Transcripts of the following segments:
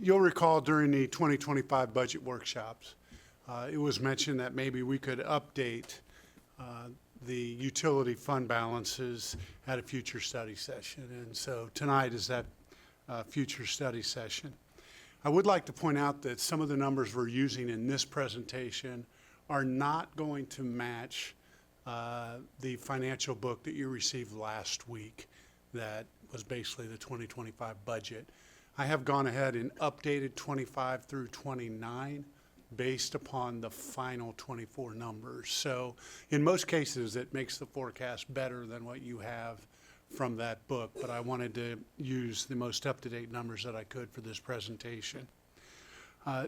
You'll recall during the 2025 budget workshops, it was mentioned that maybe we could update the utility fund balances at a future study session. And so tonight is that future study session. I would like to point out that some of the numbers we're using in this presentation are not going to match the financial book that you received last week that was basically the 2025 budget. I have gone ahead and updated 25 through 29 based upon the final 24 numbers. So in most cases, it makes the forecast better than what you have from that book, but I wanted to use the most up-to-date numbers that I could for this presentation.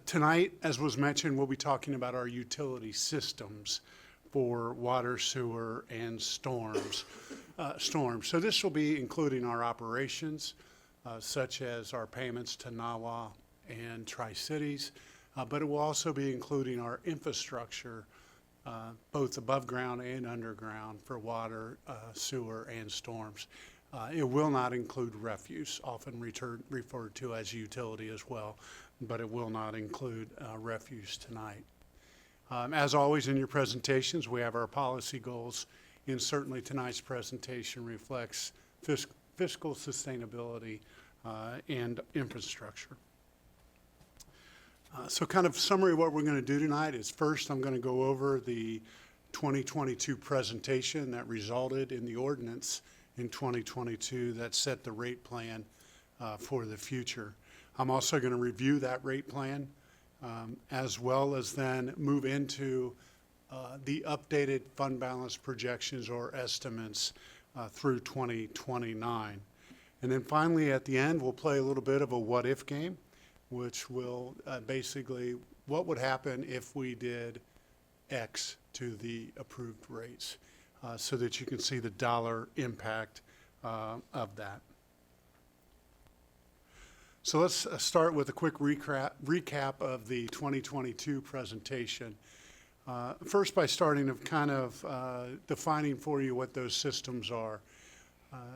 Tonight, as was mentioned, we'll be talking about our utility systems for water, sewer, and storms. So this will be including our operations, such as our payments to NAWA and Tri-Cities, but it will also be including our infrastructure, both above ground and underground for water, sewer, and storms. It will not include refuse, often referred to as utility as well, but it will not include refuse tonight. As always in your presentations, we have our policy goals, and certainly tonight's presentation reflects fiscal sustainability and infrastructure. So kind of summary of what we're going to do tonight is first I'm going to go over the 2022 presentation that resulted in the ordinance in 2022 that set the rate plan for the future. I'm also going to review that rate plan as well as then move into the updated fund balance projections or estimates through 2029. And then finally at the end we'll play a little bit of a what if game, which will basically, what would happen if we did X to the approved rates, so that you can see the dollar impact of that. So let's start with a quick recap of the 2022 presentation. First by starting of kind of defining for you what those systems are.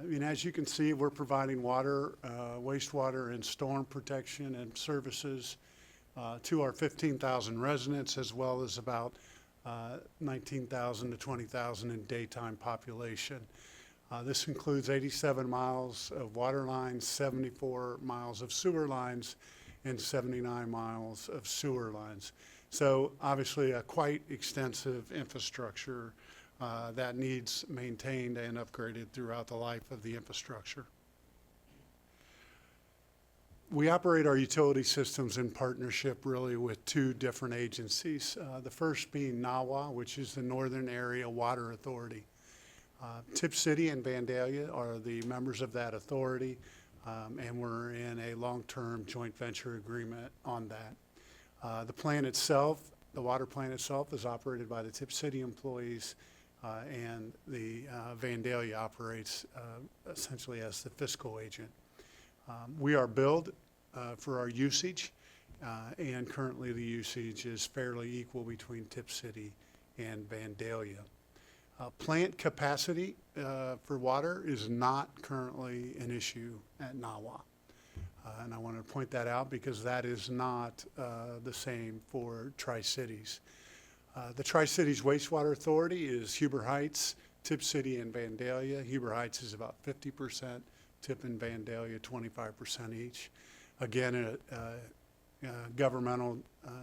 And as you can see, we're providing water, wastewater, and storm protection and services to our 15,000 residents, as well as about 19,000 to 20,000 in daytime population. This includes 87 miles of water lines, 74 miles of sewer lines, and 79 miles of sewer lines. So obviously a quite extensive infrastructure that needs maintained and upgraded throughout the life of the infrastructure. We operate our utility systems in partnership really with two different agencies. The first being NAWA, which is the Northern Area Water Authority. Tip City and Vandalia are the members of that authority, and we're in a long-term joint venture agreement on that. The plant itself, the water plant itself, is operated by the Tip City employees, and the Vandalia operates essentially as the fiscal agent. We are billed for our usage, and currently the usage is fairly equal between Tip City and Vandalia. Plant capacity for water is not currently an issue at NAWA. And I want to point that out because that is not the same for Tri-Cities. The Tri-Cities Wastewater Authority is Huber Heights, Tip City, and Vandalia. Huber Heights is about 50%, Tip and Vandalia 25% each. Again, a governmental,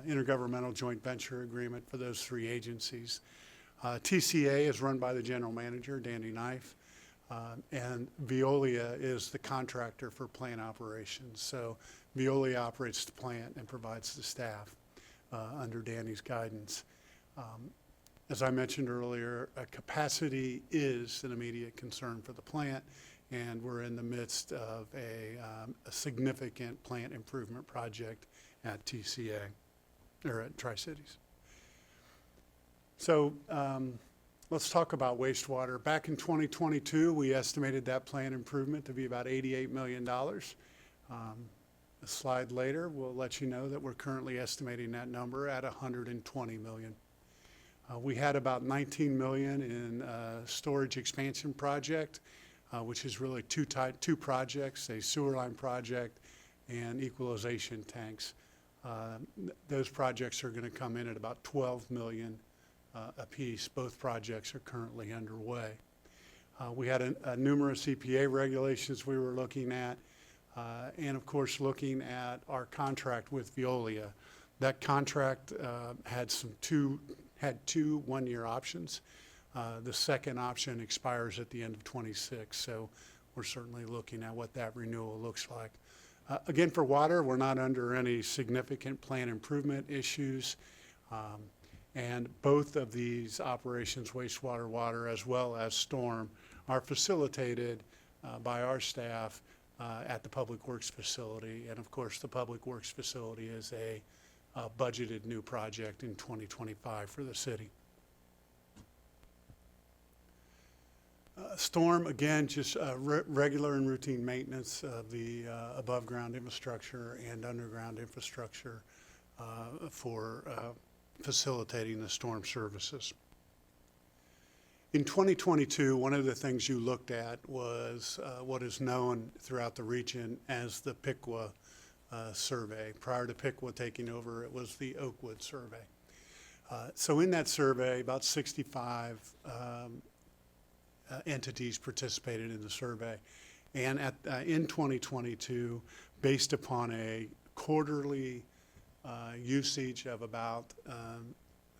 intergovernmental joint venture agreement for those three agencies. TCA is run by the general manager, Danny Knife, and Veolia is the contractor for plant operations. So Veolia operates the plant and provides the staff under Danny's guidance. As I mentioned earlier, capacity is an immediate concern for the plant, and we're in the midst of a significant plant improvement project at TCA, or at Tri-Cities. So let's talk about wastewater. Back in 2022, we estimated that plant improvement to be about $88 million. A slide later will let you know that we're currently estimating that number at $120 million. We had about $19 million in storage expansion project, which is really two projects, a sewer line project and equalization tanks. Those projects are going to come in at about $12 million apiece. Both projects are currently underway. We had numerous EPA regulations we were looking at, and of course looking at our contract with Veolia. That contract had two 1-year options. The second option expires at the end of 26, so we're certainly looking at what that renewal looks like. Again, for water, we're not under any significant plant improvement issues. And both of these operations, wastewater, water, as well as storm, are facilitated by our staff at the Public Works facility. And of course, the Public Works facility is a budgeted new project in 2025 for the city. Storm, again, just regular and routine maintenance of the above ground infrastructure and underground infrastructure for facilitating the storm services. In 2022, one of the things you looked at was what is known throughout the region as the Piqua survey. Prior to Piqua taking over, it was the Oakwood survey. So in that survey, about 65 entities participated in the survey. And in 2022, based upon a quarterly usage of about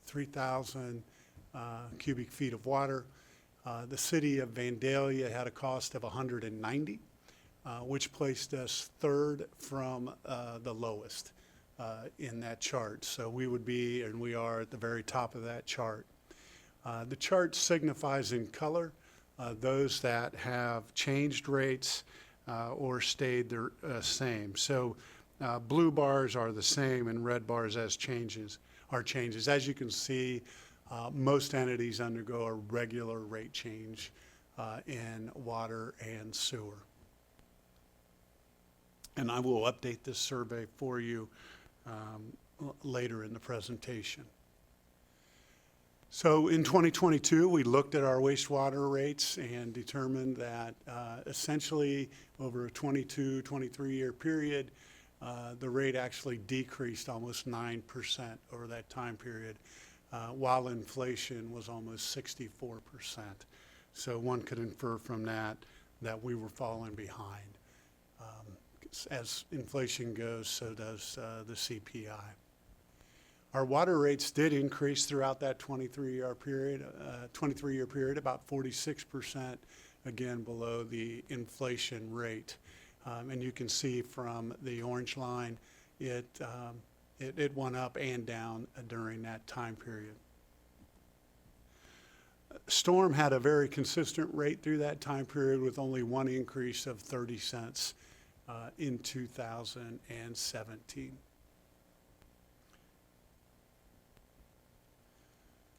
3,000 cubic feet of water, the city of Vandalia had a cost of 190, which placed us third from the lowest in that chart. So we would be, and we are, at the very top of that chart. The chart signifies in color those that have changed rates or stayed the same. So blue bars are the same and red bars are changes. As you can see, most entities undergo a regular rate change in water and sewer. And I will update this survey for you later in the presentation. So in 2022, we looked at our wastewater rates and determined that essentially over a 23 year period, the rate actually decreased almost 9% over that time period, while inflation was almost 64%. So one could infer from that we were falling behind. As inflation goes, so does the CPI. Our water rates did increase throughout that 23-year period, about 46%, again below the inflation rate. And you can see from the orange line, it went up and down during that time period. Storm had a very consistent rate through that time period with only one increase of 30 cents in 2017.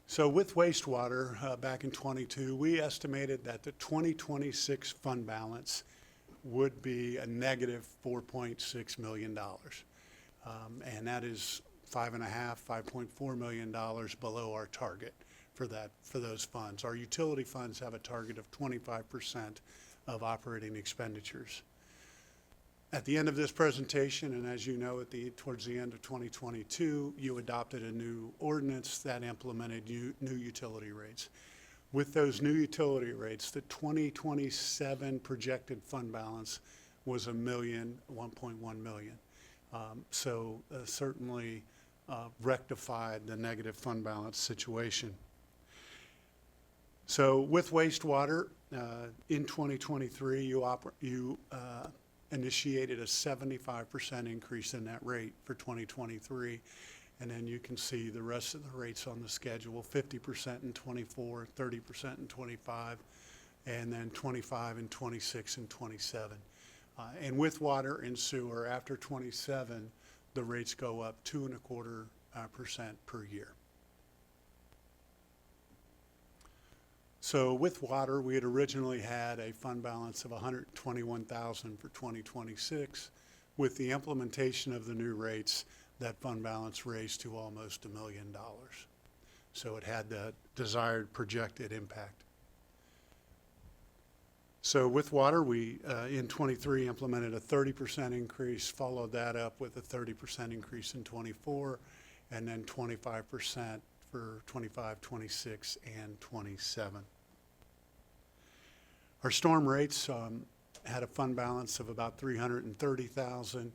So with wastewater, back in 22, we estimated that the 2026 fund balance would be a negative $4.6 million. And that is $5.4 million below our target for those funds. Our utility funds have a target of 25% of operating expenditures. At the end of this presentation, and as you know, towards the end of 2022, you adopted a new ordinance that implemented new utility rates. With those new utility rates, the 2027 projected fund balance was $1.1 million. So certainly rectified the negative fund balance situation. So with wastewater, in 2023, you initiated a 75% increase in that rate for 2023. And then you can see the rest of the rates on the schedule, 50% in 24, 30% in 25, and then 25 in 26 and 27. And with water and sewer, after 27, the rates go up 2.25% per year. So with water, we had originally had a fund balance of $121,000 for 2026. With the implementation of the new rates, that fund balance raised to almost $1 million. So it had the desired projected impact. So with water, we, in '23, implemented a 30% increase, followed that up with a 30% increase in '24, and then 25% for '25, '26, and '27. Our storm rates had a fund balance of about $330,000,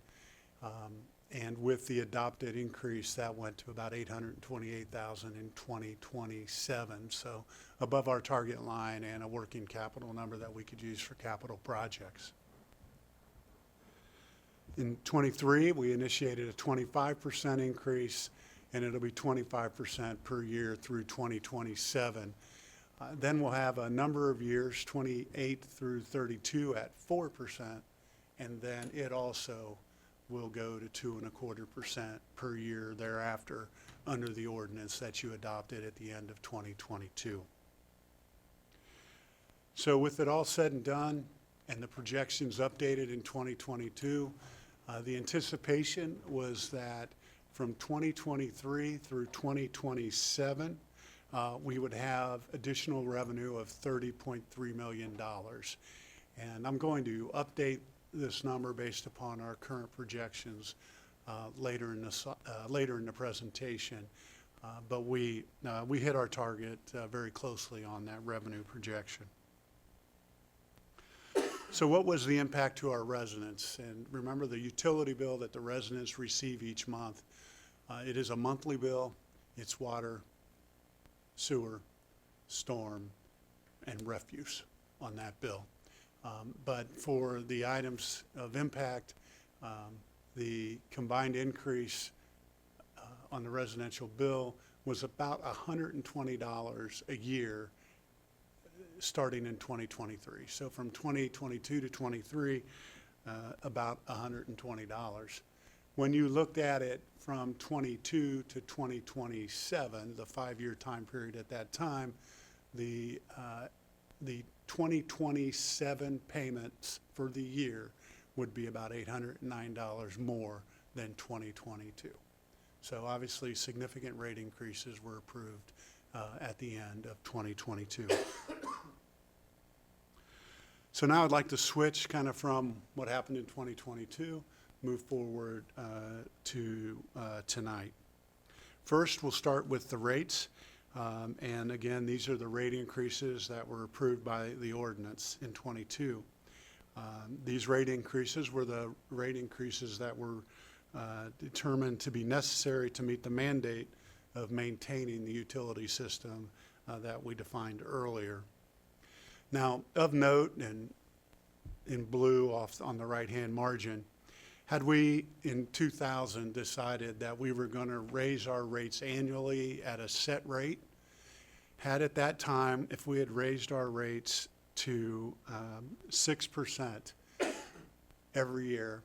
and with the adopted increase, that went to about $828,000 in 2027. So above our target line and a working capital number that we could use for capital projects. In '23, we initiated a 25% increase, and it'll be 25% per year through 2027. Then we'll have a number of years, 28 through 32 at 4%, and then it also will go to 2.25% per year thereafter under the ordinance that you adopted at the end of 2022. So with it all said and done and the projections updated in 2022, the anticipation was that from 2023 through 2027, we would have additional revenue of $30.3 million. And I'm going to update this number based upon our current projections later in the presentation. But we hit our target very closely on that revenue projection. So what was the impact to our residents? And remember, the utility bill that the residents receive each month, it is a monthly bill. It's water, sewer, storm, and refuse on that bill. But for the items of impact, the combined increase on the residential bill was about $120 a year starting in 2023. So from 2022 to 23, about $120. When you looked at it from 22 to 2027, the 5-year time period at that time, the 2027 payments for the year would be about $809 more than 2022. So obviously significant rate increases were approved at the end of 2022. So now I'd like to switch kind of from what happened in 2022, move forward to tonight. First, we'll start with the rates. And again, these are the rate increases that were approved by the ordinance in '22. These rate increases were the rate increases that were determined to be necessary to meet the mandate of maintaining the utility system that we defined earlier. Now, of note, and in blue off on the right-hand margin, had we in 2000 decided that we were going to raise our rates annually at a set rate, had at that time, if we had raised our rates to 6% every year,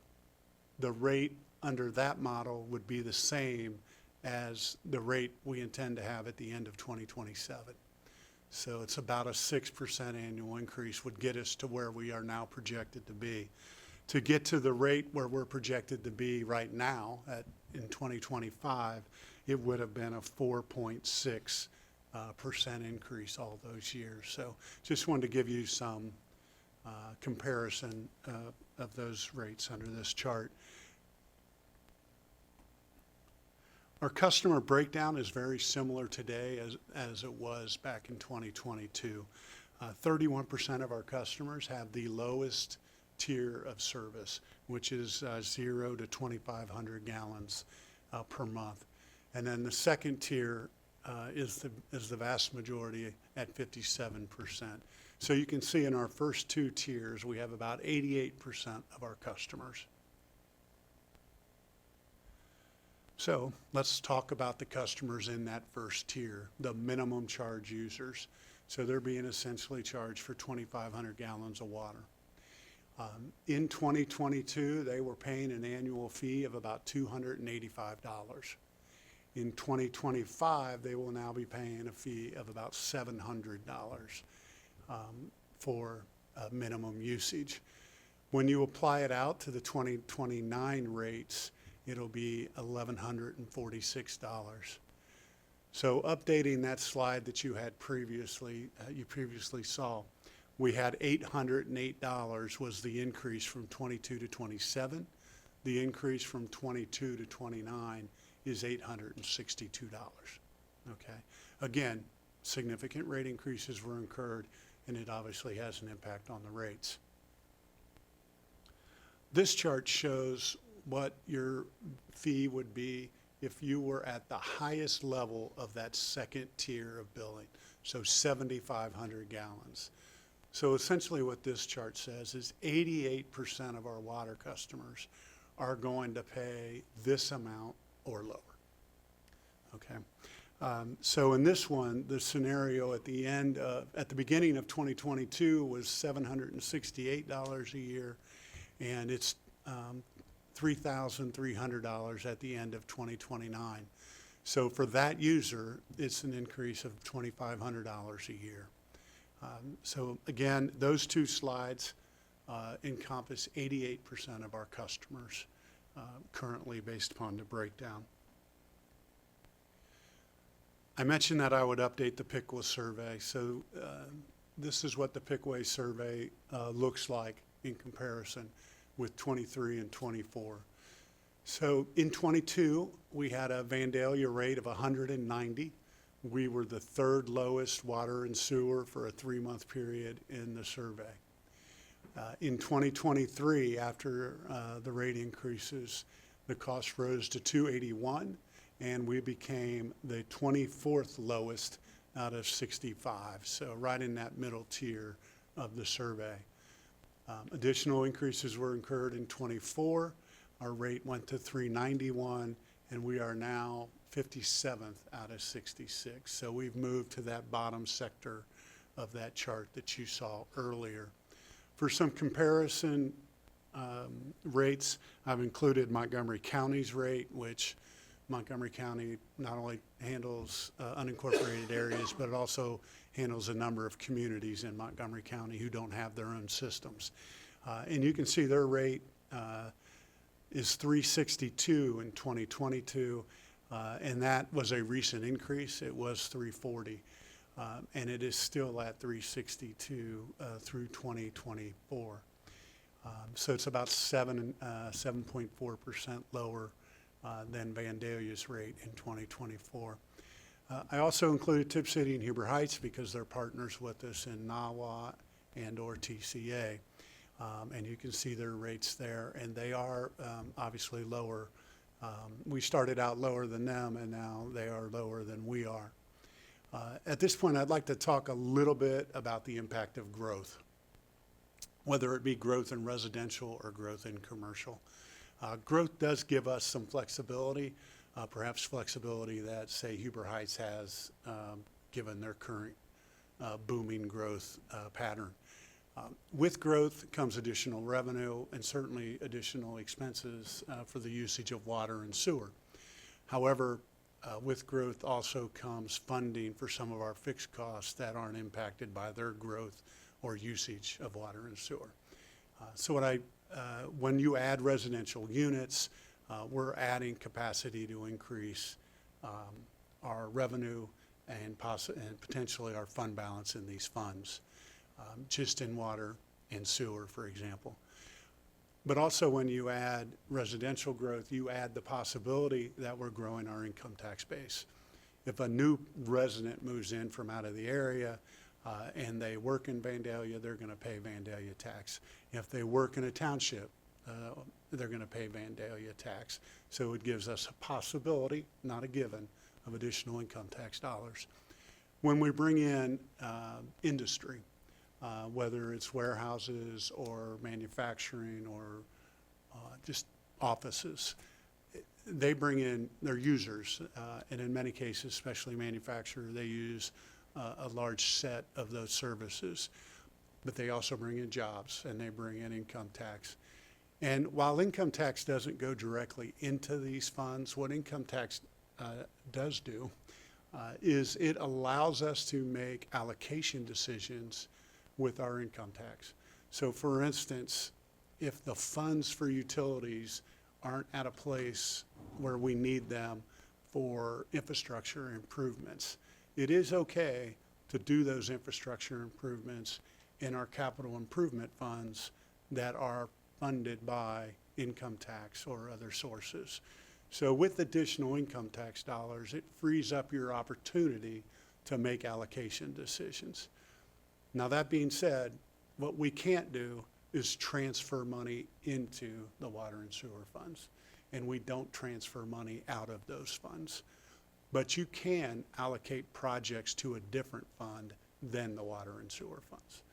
the rate under that model would be the same as the rate we intend to have at the end of 2027. So it's about a 6% annual increase would get us to where we are now projected to be. To get to the rate where we're projected to be right now in 2025, it would have been a 4.6% increase all those years. So just wanted to give you some comparison of those rates under this chart. Our customer breakdown is very similar today as it was back in 2022. 31% of our customers have the lowest tier of service, which is 0 to 2,500 gallons per month. And then the second tier is the vast majority at 57%. So you can see in our first two tiers, we have about 88% of our customers. So let's talk about the customers in that first tier, the minimum charge users. So they're being essentially charged for 2,500 gallons of water. In 2022, they were paying an annual fee of about $285. In 2025, they will now be paying a fee of about $700 for minimum usage. When you apply it out to the 2029 rates, it'll be $1,146. So updating that slide that you had previously, you previously saw, we had $808 was the increase from 22 to 27. The increase from 22 to 29 is $862. Okay. Again, significant rate increases were incurred, and it obviously has an impact on the rates. This chart shows what your fee would be if you were at the highest level of that second tier of billing, so 7,500 gallons. So essentially what this chart says is 88% of our water customers are going to pay this amount or lower. Okay. So in this one, the scenario at the beginning of 2022 was $768 a year, and it's $3,300 at the end of 2029. So for that user, it's an increase of $2,500 a year. So again, those two slides encompass 88% of our customers currently based upon the breakdown. I mentioned that I would update the Pickwa survey. So this is what the Pickwa survey looks like in comparison with 23 and 24. So in 22, we had a Vandalia rate of 190. We were the third lowest water and sewer for a 3-month period in the survey. In 2023, after the rate increases, the cost rose to 281, and we became the 24th lowest out of 65, so right in that middle tier of the survey. Additional increases were incurred in 24. Our rate went to 391, and we are now 57th out of 66. So we've moved to that bottom sector of that chart that you saw earlier. For some comparison rates, I've included Montgomery County's rate, which Montgomery County not only handles unincorporated areas, but it also handles a number of communities in Montgomery County who don't have their own systems. And you can see their rate is 362 in 2022, and that was a recent increase. It was 340, and it is still at 362 through 2024. So it's about 7.4% lower than Vandalia's rate in 2024. I also included Tipp City and Huber Heights because they're partners with us in NAWA and or TCA. And you can see their rates there, and they are obviously lower. We started out lower than them, and now they are lower than we are. At this point, I'd like to talk a little bit about the impact of growth, whether it be growth in residential or growth in commercial. Growth does give us some flexibility, perhaps flexibility that, say, Huber Heights has given their current booming growth pattern. With growth comes additional revenue and certainly additional expenses for the usage of water and sewer. However, with growth also comes funding for some of our fixed costs that aren't impacted by their growth or usage of water and sewer. When you add residential units, we're adding capacity to increase our revenue and potentially our fund balance in these funds, just in water and sewer, for example. But also when you add residential growth, you add the possibility that we're growing our income tax base. If a new resident moves in from out of the area and they work in Vandalia, they're going to pay Vandalia tax. If they work in a township, they're going to pay Vandalia tax. So it gives us a possibility, not a given, of additional income tax dollars. When we bring in industry, whether it's warehouses or manufacturing or just offices, they bring in their users, and in many cases, especially manufacturers, they use a large set of those services, but they also bring in jobs and they bring in income tax. And while income tax doesn't go directly into these funds, what income tax does do is it allows us to make allocation decisions with our income tax. So for instance, if the funds for utilities aren't at a place where we need them for infrastructure improvements, it is okay to do those infrastructure improvements in our capital improvement funds that are funded by income tax or other sources. So with additional income tax dollars, it frees up your opportunity to make allocation decisions. Now, that being said, what we can't do is transfer money into the water and sewer funds, and we don't transfer money out of those funds. But you can allocate projects to a different fund than the water and sewer funds.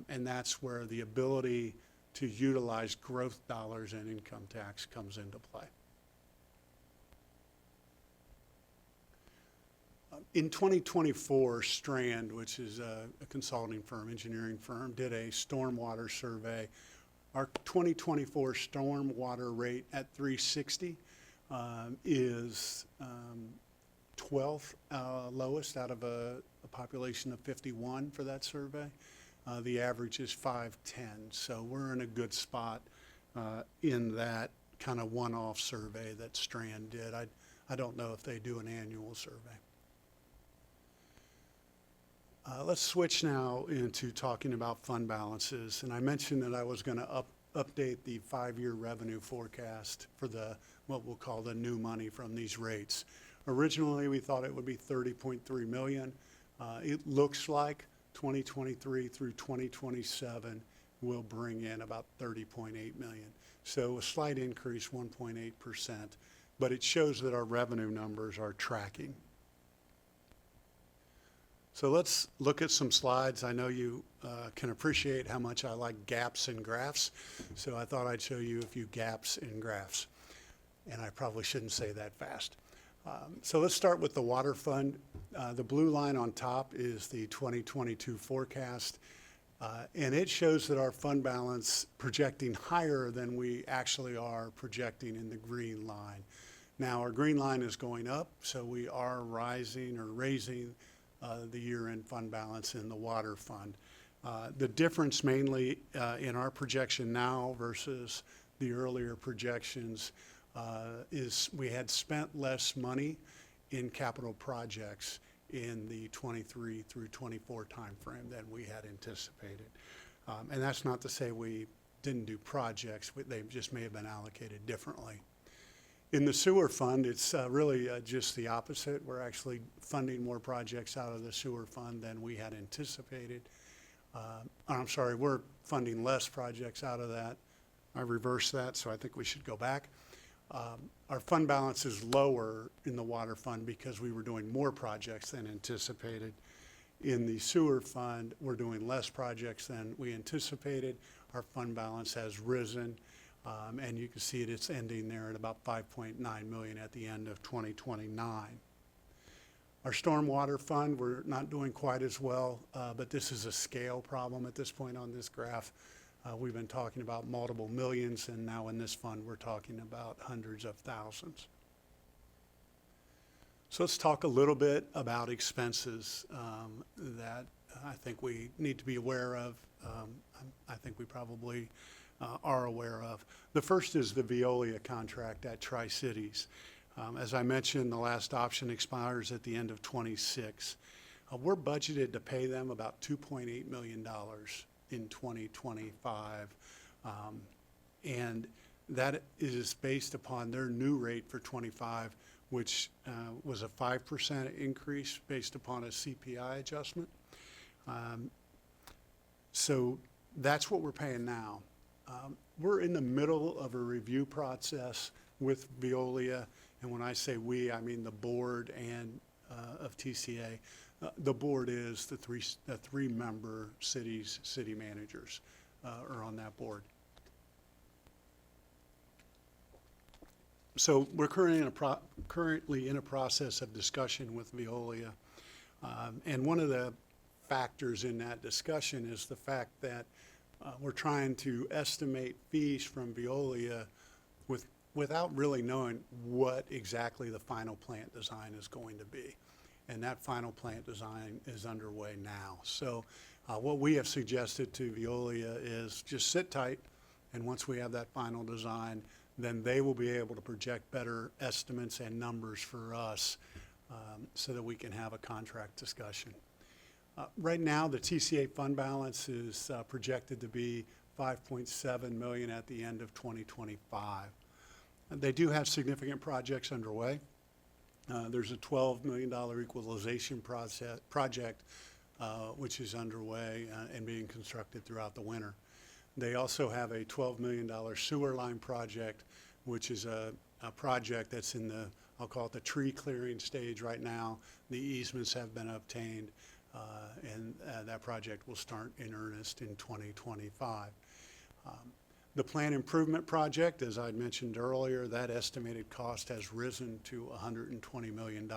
And that's where the ability to utilize growth dollars and income tax comes into play. In 2024, Strand, which is a consulting firm, engineering firm, did a stormwater survey. Our 2024 stormwater rate at 360 is 12th lowest out of a population of 51 for that survey. The average is 510, so we're in a good spot in that kind of one-off survey that Strand did. I don't know if they do an annual survey. Let's switch now into talking about fund balances. And I mentioned that I was going to update the 5-year revenue forecast for what we'll call the new money from these rates. Originally, we thought it would be $30.3 million. It looks like 2023 through 2027 will bring in about $30.8 million. So a slight increase, 1.8%, but it shows that our revenue numbers are tracking. So let's look at some slides. I know you can appreciate how much I like gaps in graphs, so I thought I'd show you a few gaps in graphs. And I probably shouldn't say that fast. So let's start with the water fund. The blue line on top is the 2022 forecast, and it shows that our fund balance projecting higher than we actually are projecting in the green line. Now, our green line is going up, so we are rising or raising the year-end fund balance in the water fund. The difference mainly in our projection now versus the earlier projections is we had spent less money in capital projects in the 23 through 24 timeframe than we had anticipated. And that's not to say we didn't do projects, they just may have been allocated differently. In the sewer fund, it's really just the opposite. We're actually funding more projects out of the sewer fund than we had anticipated. I'm sorry, we're funding less projects out of that. I reversed that, so I think we should go back. Our fund balance is lower in the water fund because we were doing more projects than anticipated. In the sewer fund, we're doing less projects than we anticipated. Our fund balance has risen. And you can see it's ending there at about $5.9 million at the end of 2029. Our stormwater fund, we're not doing quite as well, but this is a scale problem at this point on this graph. We've been talking about multiple millions, and now in this fund, we're talking about hundreds of thousands. So let's talk a little bit about expenses that I think we need to be aware of. I think we probably are aware of. The first is the Veolia contract at Tri-Cities. As I mentioned, the last option expires at the end of 26. We're budgeted to pay them about $2.8 million in 2025. And that is based upon their new rate for 25, which was a 5% increase based upon a CPI adjustment. So that's what we're paying now. We're in the middle of a review process with Veolia, and when I say we, I mean the board and of TCA. The board is the three-member city managers are on that board. So we're currently in a process of discussion with Veolia, and one of the factors in that discussion is the fact that we're trying to estimate fees from Veolia without really knowing what exactly the final plant design is going to be. And that final plant design is underway now. So what we have suggested to Veolia is just sit tight, and once we have that final design, then they will be able to project better estimates and numbers for us so that we can have a contract discussion. Right now, the TCA fund balance is projected to be 5.7 million at the end of 2025. They do have significant projects underway. There's a $12 million equalization project which is underway and being constructed throughout the winter. They also have a $12 million sewer line project, which is a project that's in the, I'll call it the tree clearing stage right now. The easements have been obtained, and that project will start in earnest in 2025. The plant improvement project, as I mentioned earlier, that estimated cost has risen to $120 million.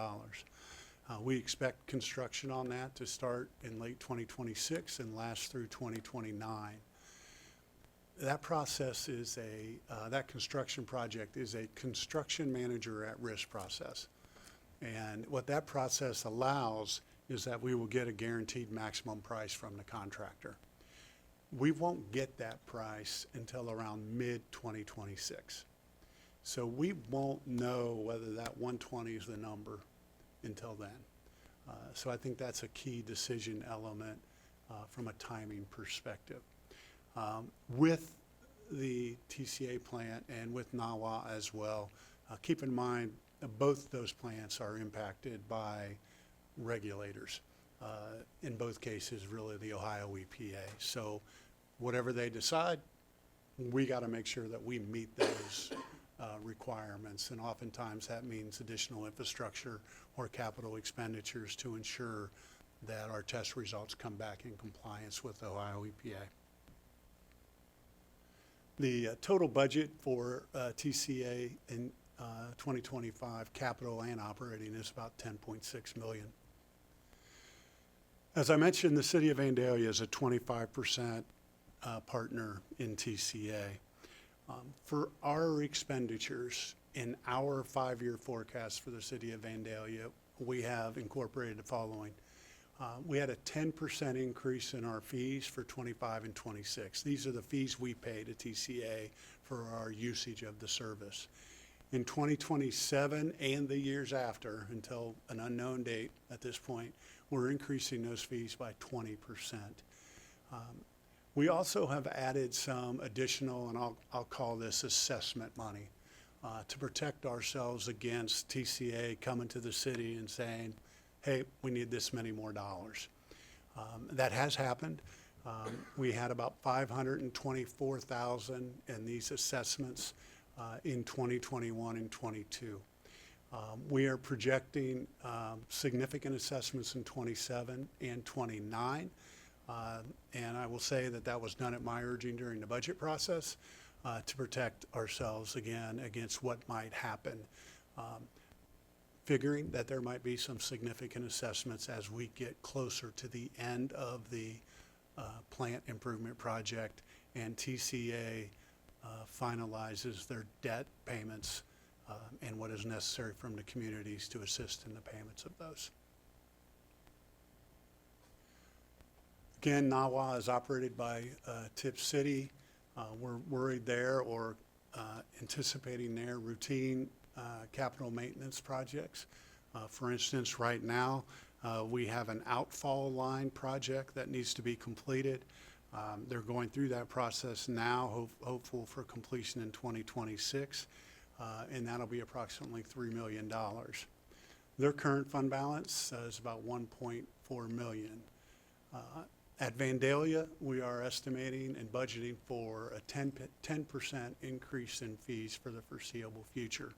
We expect construction on that to start in late 2026 and last through 2029. That process is that construction project is a construction manager at risk process. And what that process allows is that we will get a guaranteed maximum price from the contractor. We won't get that price until around mid-2026. So we won't know whether that 120 is the number until then. So I think that's a key decision element from a timing perspective. With the TCA plant and with NAWA as well, keep in mind both those plants are impacted by regulators. In both cases, really the Ohio EPA. So whatever they decide, we got to make sure that we meet those requirements. And oftentimes that means additional infrastructure or capital expenditures to ensure that our test results come back in compliance with Ohio EPA. The total budget for TCA in 2025, capital and operating, is about $10.6 million. As I mentioned, the City of Vandalia is a 25% partner in TCA. For our expenditures in our 5-year forecast for the City of Vandalia, we have incorporated the following. We had a 10% increase in our fees for 25 and 26. These are the fees we pay to TCA for our usage of the service. In 2027 and the years after, until an unknown date at this point, we're increasing those fees by 20%. We also have added some additional, and I'll call this assessment money, to protect ourselves against TCA coming to the city and saying, hey, we need this many more dollars. That has happened. We had about $524,000 in these assessments in 2021 and 22. We are projecting significant assessments in 27 and 29. And I will say that that was done at my urging during the budget process to protect ourselves again against what might happen. Figuring that there might be some significant assessments as we get closer to the end of the plant improvement project and TCA finalizes their debt payments and what is necessary from the communities to assist in the payments of those. Again, NAWA is operated by Tipp City. We're worried there or anticipating their routine capital maintenance projects. For instance, right now, we have an outfall line project that needs to be completed. They're going through that process now, hopeful for completion in 2026, and that'll be approximately $3 million. Their current fund balance is about $1.4 million. At Vandalia, we are estimating and budgeting for a 10% increase in fees for the foreseeable future.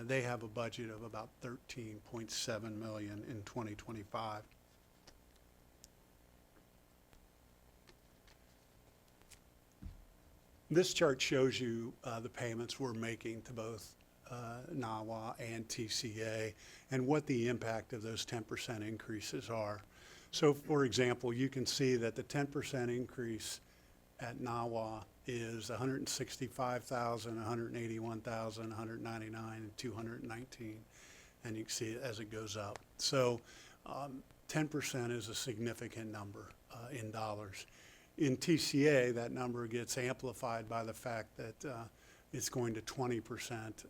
They have a budget of about $13.7 million in 2025. This chart shows you the payments we're making to both NAWA and TCA and what the impact of those 10% increases are. So, for example, you can see that the 10% increase at NAWA is $165,000, $181,000, $199, and $219, and you can see it as it goes up. So 10% is a significant number in dollars. In TCA, that number gets amplified by the fact that it's going to 20%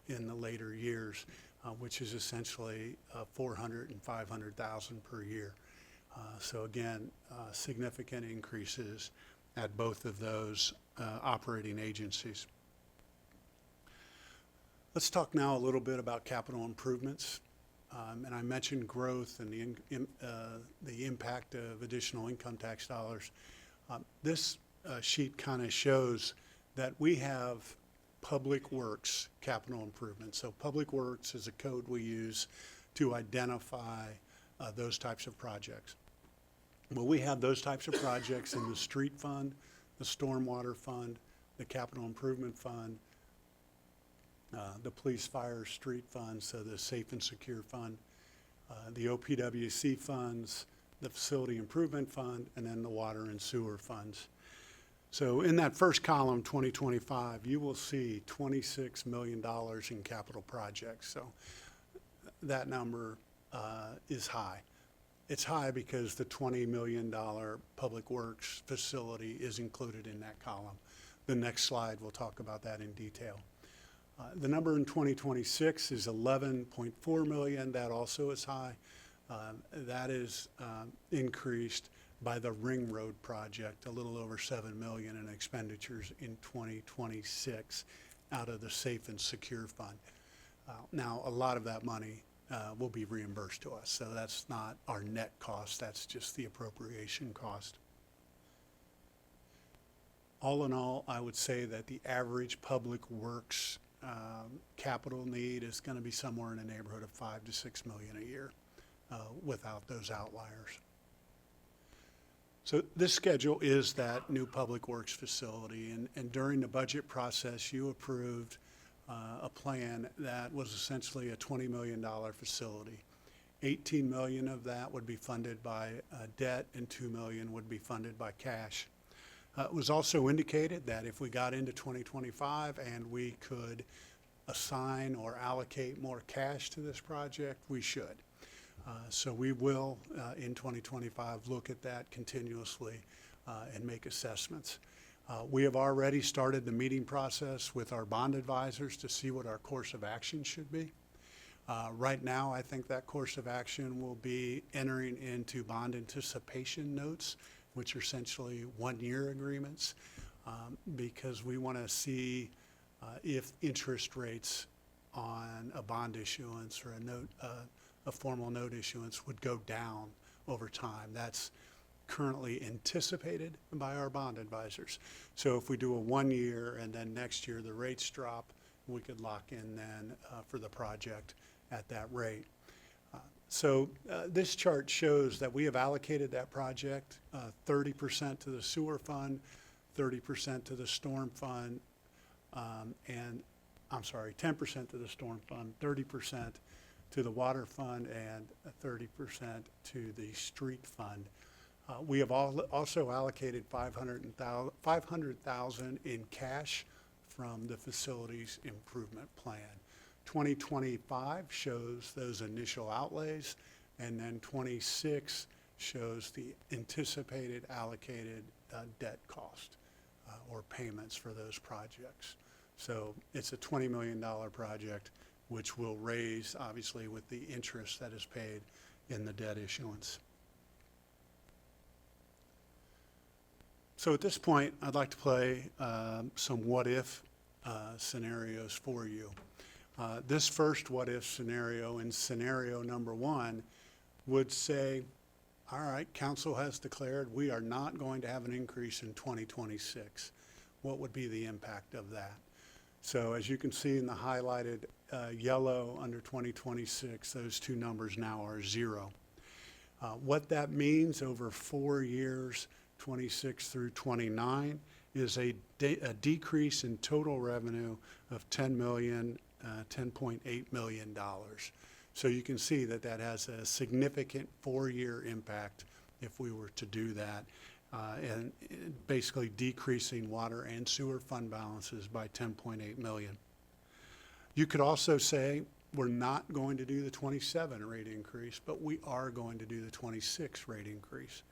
in the later years, which is essentially $400,000 and $500,000 per year. So again, significant increases at both of those operating agencies. Let's talk now a little bit about capital improvements. And I mentioned growth and the impact of additional income tax dollars. This sheet kind of shows that we have public works capital improvements. So public works is a code we use to identify those types of projects. Well, we have those types of projects in the street fund, the stormwater fund, the capital improvement fund, the police fire street fund, so the safe and secure fund, the OPWC funds, the facility improvement fund, and then the water and sewer funds. So in that first column, 2025, you will see $26 million in capital projects. So that number is high. It's high because the $20 million public works facility is included in that column. The next slide, we'll talk about that in detail. The number in 2026 is 11.4 million. That also is high. That is increased by the Ring Road project, a little over 7 million in expenditures in 2026 out of the Safe and Secure Fund. Now, a lot of that money will be reimbursed to us, so that's not our net cost, that's just the appropriation cost. All in all, I would say that the average public works capital need is going to be somewhere in the neighborhood of 5 to 6 million a year without those outliers. So this schedule is that new public works facility, and during the budget process, you approved a plan that was essentially a $20 million facility. 18 million of that would be funded by debt, and 2 million would be funded by cash. It was also indicated that if we got into 2025 and we could assign or allocate more cash to this project, we should. So we will, in 2025, look at that continuously and make assessments. We have already started the meeting process with our bond advisors to see what our course of action should be. Right now, I think that course of action will be entering into bond anticipation notes, which are essentially one-year agreements, because we want to see if interest rates on a bond issuance or a formal note issuance would go down over time. That's currently anticipated by our bond advisors. So if we do a 1 year and then next year the rates drop, we could lock in then for the project at that rate. So this chart shows that we have allocated that project 30% to the sewer fund, 30% to the storm fund, and I'm sorry, 10% to the storm fund, 30% to the water fund, and 30% to the street fund. We have also allocated $500,000 in cash from the facilities improvement plan. 2025 shows those initial outlays, and then 26 shows the anticipated allocated debt cost or payments for those projects. So it's a $20 million project, which will raise, obviously, with the interest that is paid in the debt issuance. So at this point, I'd like to play some what-if scenarios for you. This first what-if scenario, in scenario number 1, would say, all right, council has declared we are not going to have an increase in 2026. What would be the impact of that? So as you can see in the highlighted yellow under 2026, those two numbers now are 0. What that means over 4 years, 26 through 29, is a decrease in total revenue of $10.8 million. So you can see that that has a significant 4-year impact if we were to do that, and basically decreasing water and sewer fund balances by $10.8 million. You could also say we're not going to do the 27 rate increase, but we are going to do the 26 rate increase.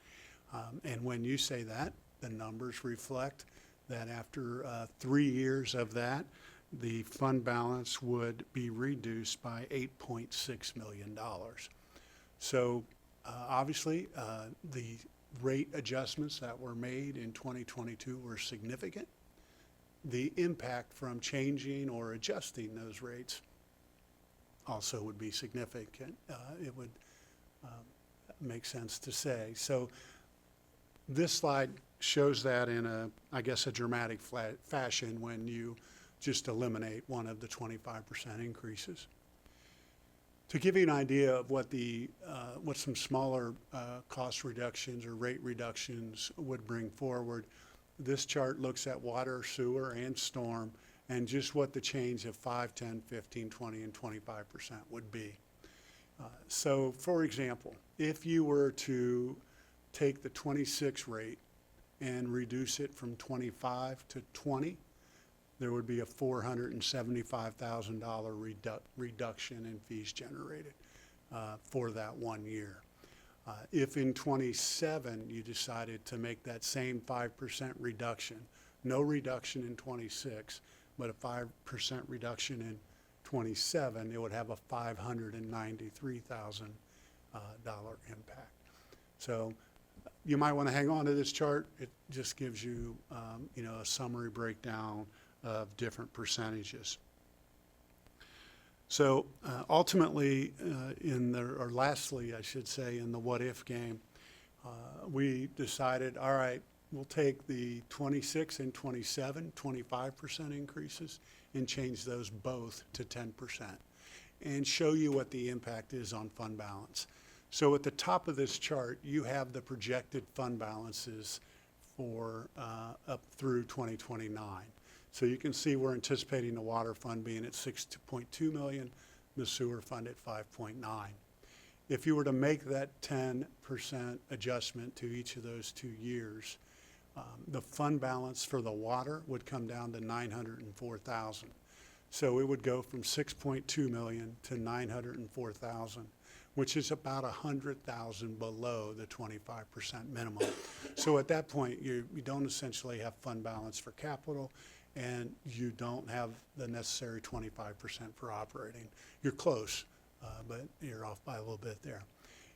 And when you say that, the numbers reflect that after 3 years of that, the fund balance would be reduced by $8.6 million. So Obviously, the rate adjustments that were made in 2022 were significant. The impact from changing or adjusting those rates also would be significant. It would make sense to say. So this slide shows that in I guess, a dramatic fashion when you just eliminate one of the 25% increases. To give you an idea of what some smaller cost reductions or rate reductions would bring forward, this chart looks at water, sewer, and storm, and just what the change of 5, 10, 15, 20, and 25% would be. So, for example, if you were to take the 26 rate and reduce it from 25 to 20, there would be a $475,000 reduction in fees generated for that 1 year. If in 27 you decided to make that same 5% reduction, no reduction in 26, but a 5% reduction in 27, it would have a $593,000 impact. So you might want to hang on to this chart. It just gives you, a summary breakdown of different percentages. So ultimately, or lastly, I should say, in the what if game, we decided, all right, we'll take the 26 and 27, 25% increases and change those both to 10% and show you what the impact is on fund balance. So at the top of this chart, you have the projected fund balances for up through 2029. So you can see we're anticipating the water fund being at 6.2 million, the sewer fund at 5.9. If you were to make that 10% adjustment to each of those 2 years, the fund balance for the water would come down to 904,000. So it would go from 6.2 million to 904,000, which is about 100,000 below the 25% minimum. So at that point, you don't essentially have fund balance for capital, and you don't have the necessary 25% for operating. You're close, but you're off by a little bit there.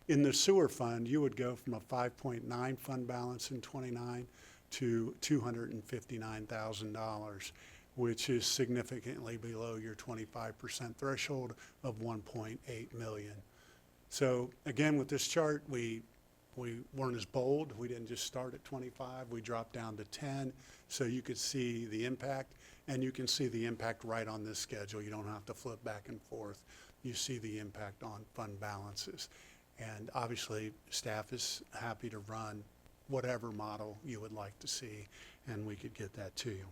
In the sewer fund, you would go from a 5.9 fund balance in 29 to $259,000, which is significantly below your 25% threshold of 1.8 million. So again, with this chart, we weren't as bold. We didn't just start at 25. We dropped down to 10, so you could see the impact, and you can see the impact right on this schedule. You don't have to flip back and forth. You see the impact on fund balances. And obviously, staff is happy to run whatever model you would like to see, and we could get that to you.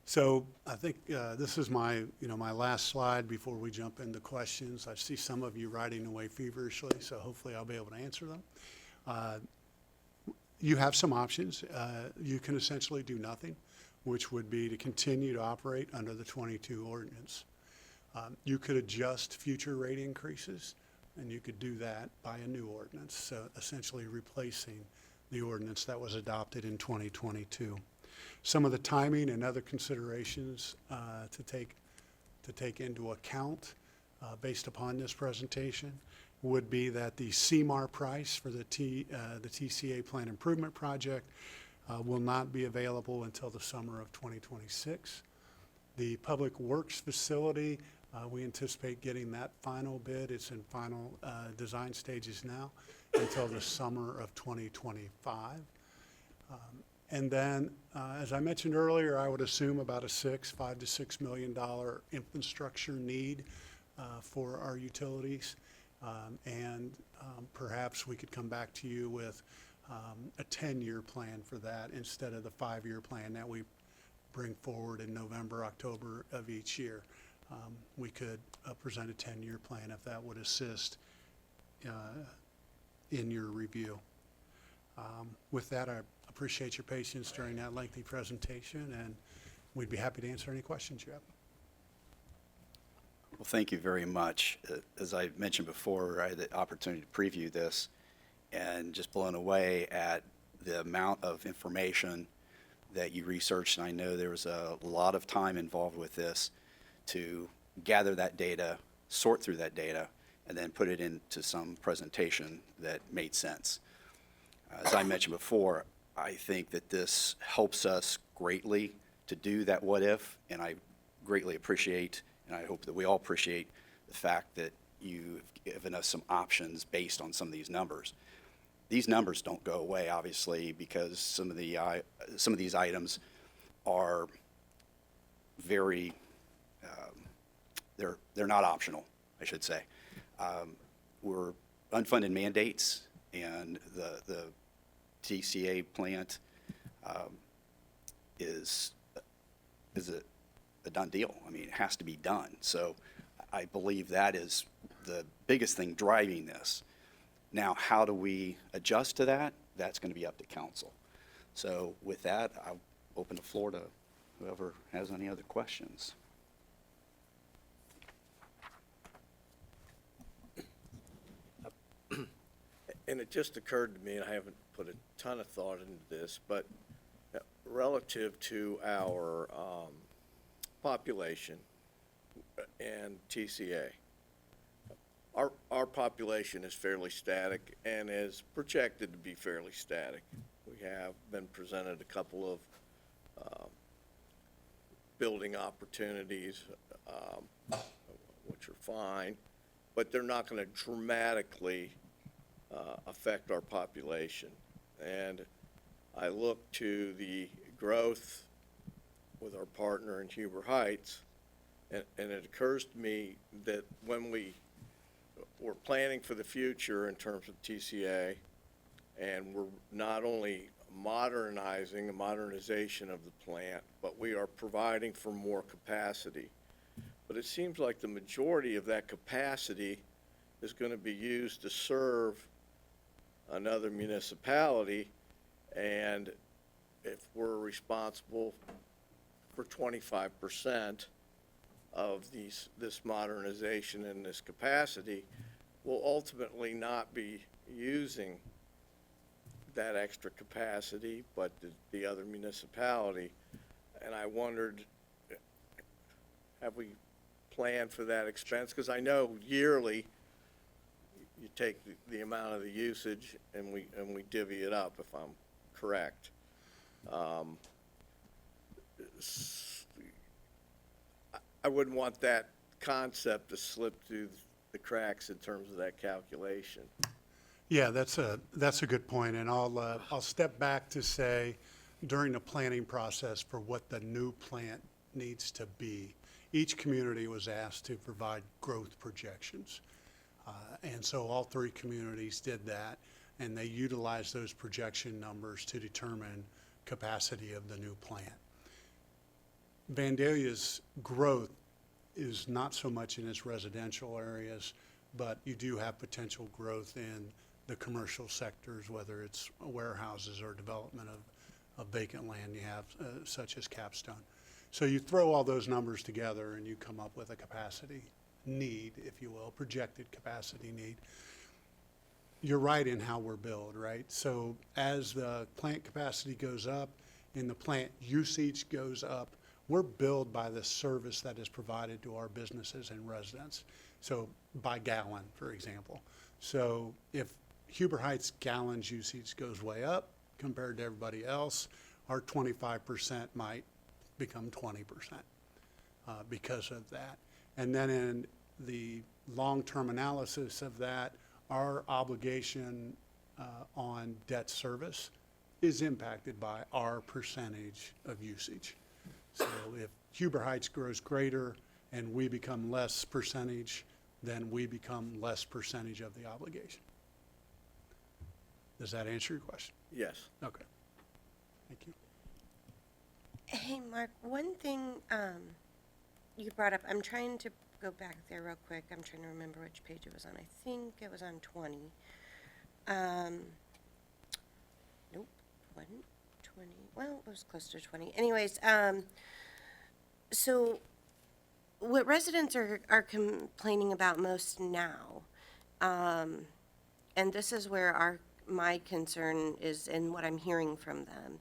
So I think this is my last slide before we jump into questions. I see some of you writing away feverishly, so hopefully I'll be able to answer them. You have some options. You can essentially do nothing, which would be to continue to operate under the 22 ordinance. You could adjust future rate increases, and you could do that by a new ordinance, so essentially replacing the ordinance that was adopted in 2022. Some of the timing and other considerations to take into account based upon this presentation would be that the CMAR price for the TCA Plan Improvement Project will not be available until the summer of 2026. The Public Works facility, we anticipate getting that final bid. It's in final design stages now until the summer of 2025. And then, as I mentioned earlier, I would assume about a $5 to $6 million infrastructure need for our utilities. Perhaps we could come back to you with a 10-year plan for that instead of the 5-year plan that we bring forward in November, October of each year. We could present a 10-year plan if that would assist in your review. With that, I appreciate your patience during that lengthy presentation, and we'd be happy to answer any questions you have. Well, thank you very much. As I mentioned before, I had the opportunity to preview this and just blown away at the amount of information that you researched. And I know there was a lot of time involved with this to gather that data, sort through that data, and then put it into some presentation that made sense. As I mentioned before, I think that this helps us greatly to do that what if, and I greatly appreciate, and I hope that we all appreciate the fact that you've given us some options based on some of these numbers. These numbers don't go away, obviously, because some of these items are very, they're not optional, I should say. We're unfunded mandates, and the TCA plant is a done deal. I mean, it has to be done. So I believe that is the biggest thing driving this. Now, how do we adjust to that? That's going to be up to council. So with that, I'll open the floor to whoever has any other questions. And it just occurred to me, and I haven't put a ton of thought into this, but relative to our population and TCA, our population is fairly static and is projected to be fairly static. We have been presented a couple of building opportunities, which are fine, but they're not going to dramatically affect our population. And I look to the growth with our partner in Huber Heights, and it occurs to me that when we're planning for the future in terms of TCA, and we're not only modernizing the modernization of the plant, but we are providing for more capacity. But it seems like the majority of that capacity is going to be used to serve another municipality, and if we're responsible for 25% of this modernization and this capacity, we'll ultimately not be using that extra capacity, but the other municipality. And I wondered, have we planned for that expense? Because I know yearly, you take the amount of the usage and we divvy it up, if I'm correct. I wouldn't want that concept to slip through the cracks in terms of that calculation. Yeah, that's a good point, and I'll step back to say, during the planning process for what the new plant needs to be, each community was asked to provide growth projections. And so all three communities did that, and they utilized those projection numbers to determine capacity of the new plant. Vandalia's growth is not so much in its residential areas, but you do have potential growth in the commercial sectors, whether it's warehouses or development of vacant land you have, such as Capstone. So you throw all those numbers together and you come up with a capacity need, if you will, projected capacity need. You're right in how we're billed, right? So as the plant capacity goes up and the plant usage goes up, we're billed by the service that is provided to our businesses and residents. So by gallon, for example. So if Huber Heights gallons usage goes way up compared to everybody else, our 25% might become 20% because of that. And then in the long-term analysis of that, our obligation on debt service is impacted by our percentage of usage. So if Huber Heights grows greater and we become less percentage, then we become less percentage of the obligation. Does that answer your question? Yes. Okay. Thank you. Hey, Mark, one thing you brought up, I'm trying to go back there real quick. I'm trying to remember which page it was on. I think it was on 20. Nope, wasn't 20. Well, it was close to 20. Anyways, so what residents are complaining about most now, and this is where my concern is, and what I'm hearing from them,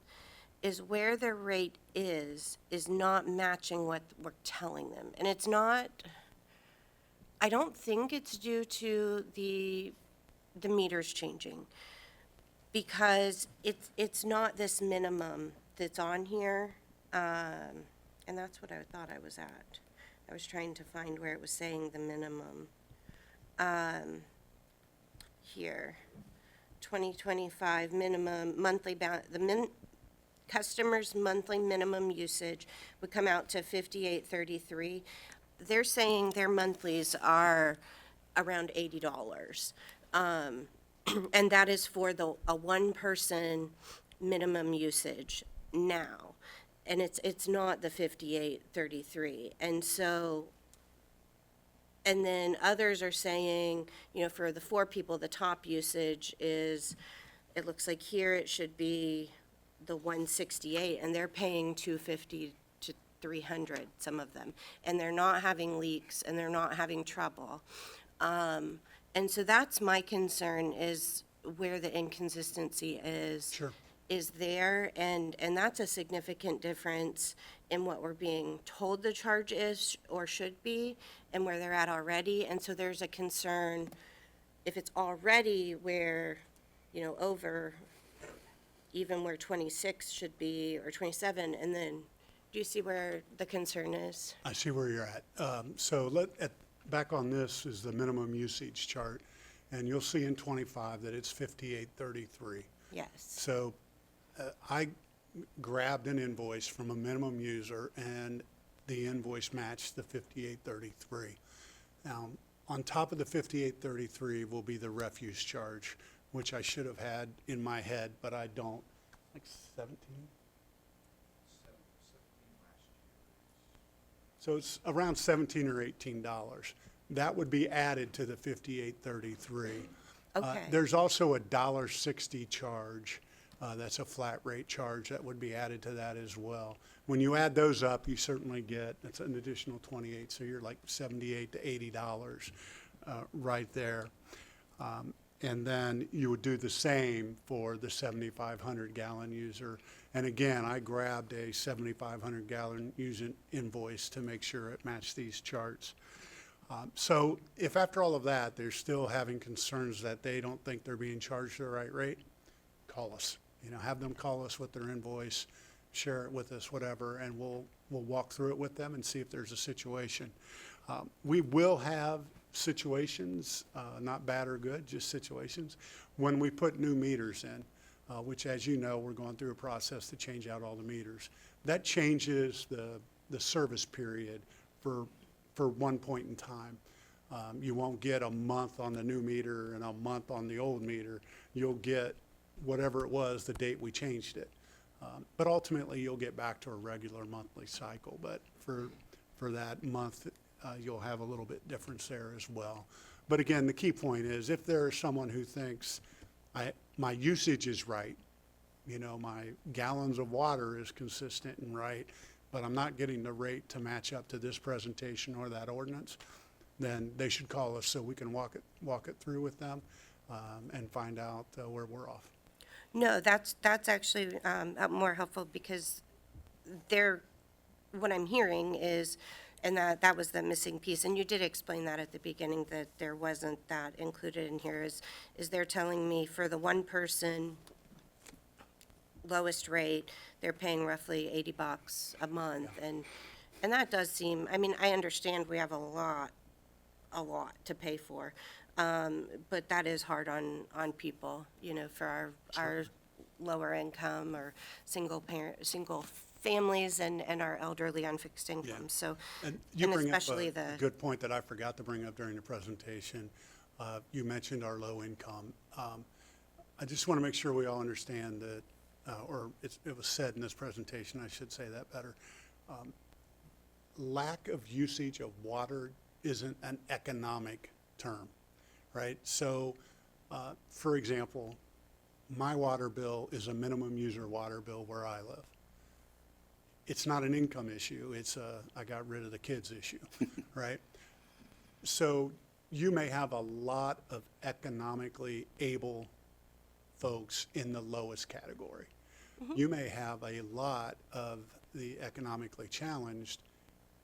is where their rate is not matching what we're telling them. And it's not, I don't think it's due to the meters changing, because it's not this minimum that's on here, and that's what I thought I was at. I was trying to find where it was saying the minimum. Here, 2025 minimum monthly customers' monthly minimum usage would come out to 58.33. They're saying their monthlies are around $80. And that is for a one-person minimum usage now. And it's not the 58.33. And so, and then others are saying, for the 4 people, the top usage is, it looks like here it should be the 168, and they're paying 250 to 300, some of them. And they're not having leaks, and they're not having trouble. And so that's my concern, is where the inconsistency is. Sure. Is there, and that's a significant difference in what we're being told the charge is or should be, and where they're at already. And so there's a concern, if it's already where, over even where 26 should be, or 27, and then, do you see where the concern is? I see where you're at. So back on this is the minimum usage chart, and you'll see in 25 that it's 58.33. Yes. So I grabbed an invoice from a minimum user, and the invoice matched the 58.33. Now, on top of the 58.33 will be the refuse charge, which I should have had in my head, but I don't. Like 17? So it's around $17 or $18. That would be added to the 58.33. Okay. There's also a $1.60 charge. That's a flat rate charge that would be added to that as well. When you add those up, you certainly get, it's an additional 28, so you're like $78 to $80 right there. And then you would do the same for the 7,500 gallon user. And again, I grabbed a 7,500 gallon user invoice to make sure it matched these charts. So if after all of that, they're still having concerns that they don't think they're being charged the right rate, call us. Have them call us with their invoice, share it with us, whatever, and we'll walk through it with them and see if there's a situation. We will have situations, not bad or good, just situations, when we put new meters in, which, as you know, we're going through a process to change out all the meters. That changes the service period for one point in time. You won't get a month on the new meter and a month on the old meter. You'll get whatever it was the date we changed it. But ultimately, you'll get back to a regular monthly cycle. But for that month, you'll have a little bit difference there as well. But again, the key point is, if there is someone who thinks my usage is right, my gallons of water is consistent and right, but I'm not getting the rate to match up to this presentation or that ordinance, then they should call us so we can walk it through with them and find out where we're off. No, that's actually more helpful, because what I'm hearing is, and that was the missing piece, and you did explain that at the beginning, that there wasn't that included in here, is they're telling me for the one person lowest rate, they're paying roughly $80 a month, and that does seem, I understand we have a lot to pay for, but that is hard on people, for our lower income or single families and our elderly on fixed income. So, And you and bring up especially a good point that I forgot to bring up during the presentation. You mentioned our low income. I just want to make sure we all understand that, or it was said in this presentation, I should say that better. Lack of usage of water isn't an economic term, right? So, for example, my water bill is a minimum user water bill where I live. It's not an income issue. It's I got rid of the kids issue, right? So you may have a lot of economically able folks in the lowest category. You may have a lot of the economically challenged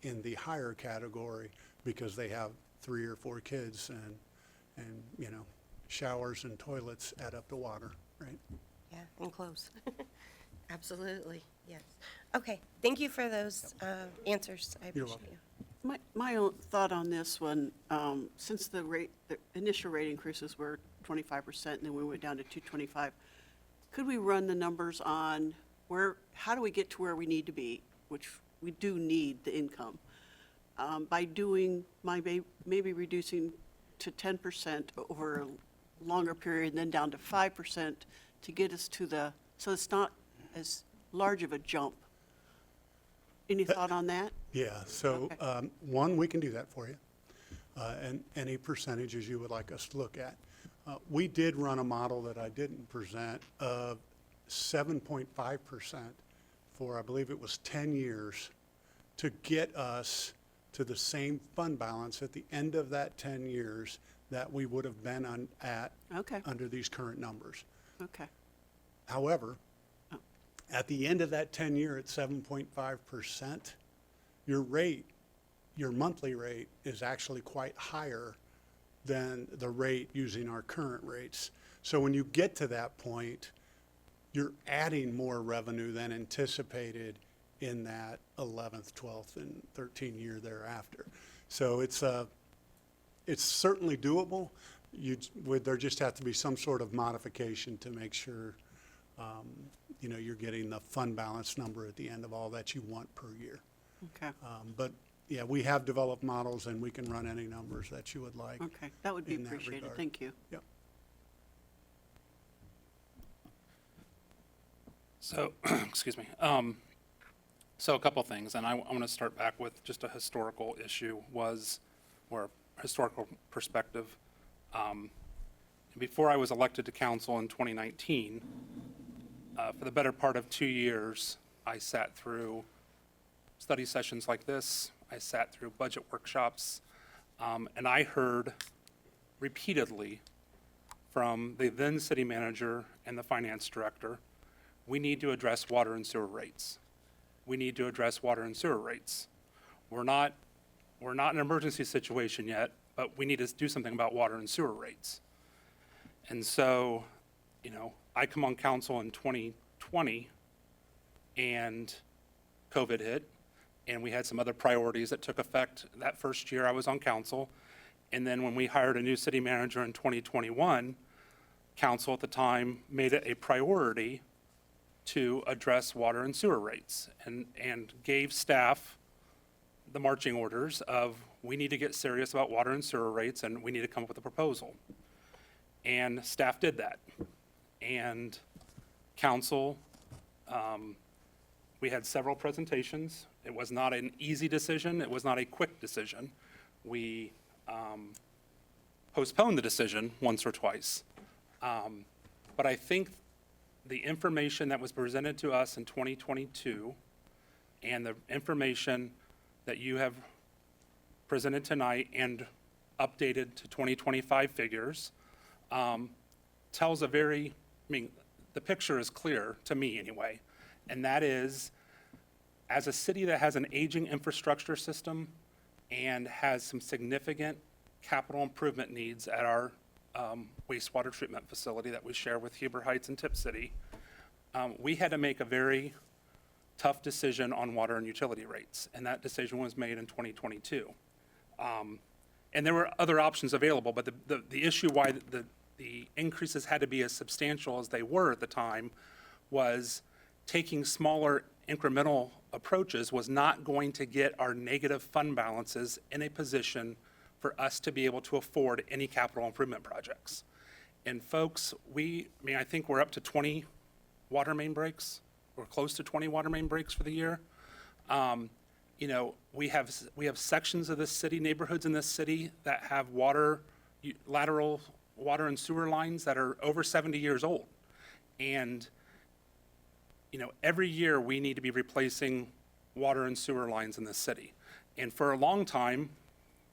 in the higher category because they have 3 or 4 kids and, you know, showers and toilets add up to water, right? Yeah, and clothes. Absolutely, yes. Okay, thank you for those answers. I You're appreciate welcome. you. My own thought on this one, since the initial rate increases were 25%, and then we went down to 225, could we run the numbers on how do we get to where we need to be, which we do need the income, by doing, maybe reducing to 10% over a longer period, and then down to 5% to get us to so it's not as large of a jump. Any thought on that? Yeah, so, Okay. one, we can do that for you, and any percentages you would like us to look at. We did run a model that I didn't present of 7.5% for, I believe it was 10 years, to get us to the same fund balance at the end of that 10 years that we would have been Okay. under these current numbers. Okay. However, at the end of that 10-year at 7.5%, your monthly rate is actually quite higher than the rate using our current rates. So when you get to that point, you're adding more revenue than anticipated in that 11th, 12th, and 13th year thereafter. So it's certainly doable. There just have to be some sort of modification to make sure, you know, you're getting the fund balance number at the end of all that you want per year. Okay. But, yeah, we have developed models, and we can run any numbers that you would like. Okay, that would be in that appreciated. regard. Thank you. Yep. So, excuse me. So a couple things, and I want to start back with just a historical issue or a historical perspective. Before I was elected to council in 2019, for the better part of 2 years, I sat through study sessions like this. I sat through budget workshops, and I heard repeatedly from the then city manager and the finance director, we need to address water and sewer rates. We need to address water and sewer rates. We're not in an emergency situation yet, but we need to do something about water and sewer rates. And so, you know, I come on council in 2020 and COVID hit, and we had some other priorities that took effect that first year I was on council. And then when we hired a new city manager in 2021, council at the time made it a priority to address water and sewer rates and gave staff the marching orders of, we need to get serious about water and sewer rates, and we need to come up with a proposal. And staff did that. And council, we had several presentations. It was not an easy decision. It was not a quick decision. We postponed the decision once or twice. But I think the information that was presented to us in 2022 and the information that you have presented tonight and updated to 2025 figures tells the picture is clear to me anyway. And that is, as a city that has an aging infrastructure system and has some significant capital improvement needs at our wastewater treatment facility that we share with Huber Heights and Tip City, we had to make a very tough decision on water and utility rates, and that decision was made in 2022. And there were other options available, but the issue why the increases had to be as substantial as they were at the time was taking smaller incremental approaches was not going to get our negative fund balances in a position for us to be able to afford any capital improvement projects. And folks, I think we're up to 20 water main breaks. We're close to 20 water main breaks for the year. You know, we have sections of this city, neighborhoods in this city that have lateral water and sewer lines that are over 70 years old. And, you know, every year we need to be replacing water and sewer lines in this city. And for a long time,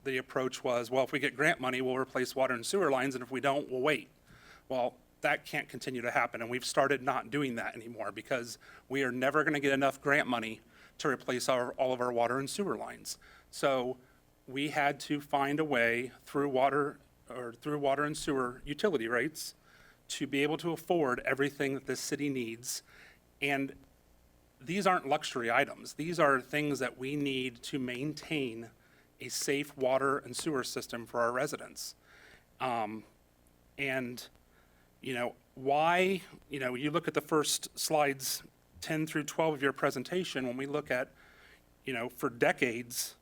the approach was, well, if we get grant money, we'll replace water and sewer lines, and if we don't, we'll wait. Well, that can't continue to happen, and we've started not doing that anymore because we are never going to get enough grant money to replace all of our water and sewer lines. So we had to find a way through water and sewer utility rates to be able to afford everything that this city needs. And these aren't luxury items. These are things that we need to maintain a safe water and sewer system for our residents. And, you know, why, you know, you look at the first slides, 10 through 12 of your presentation, when we look at, you know, for decades,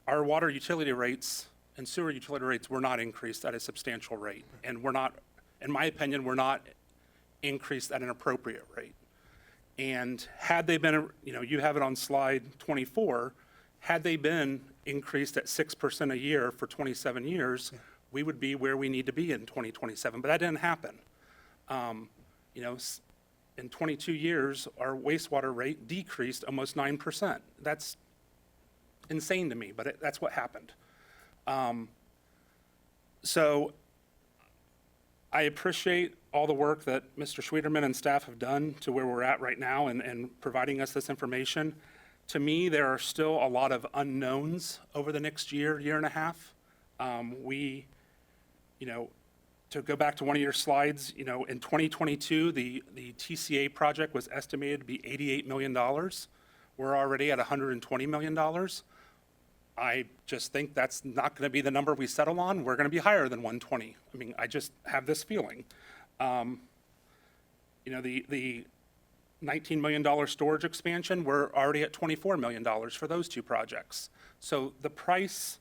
our water utility rates and sewer utility rates were not increased at a substantial rate. And we're not, in my opinion, we're not increased at an appropriate rate. And had they been, you know, you have it on slide 24, had they been increased at 6% a year for 27 years, we would be where we need to be in 2027, but that didn't happen. You know, in 22 years, our wastewater rate decreased almost 9%. That's insane to me, but that's what happened. So I appreciate all the work that Mr. Schwederman and staff have done to where we're at right now and providing us this information. To me, there are still a lot of unknowns over the next year, year and a half. You know, to go back to one of your slides, you know, in 2022, the TCA project was estimated to be $88 million. We're already at $120 million. I just think that's not going to be the number we settle on. We're going to be higher than 120. I mean, I just have this feeling. You know, the $19 million storage expansion, we're already at $24 million for those two projects. So the price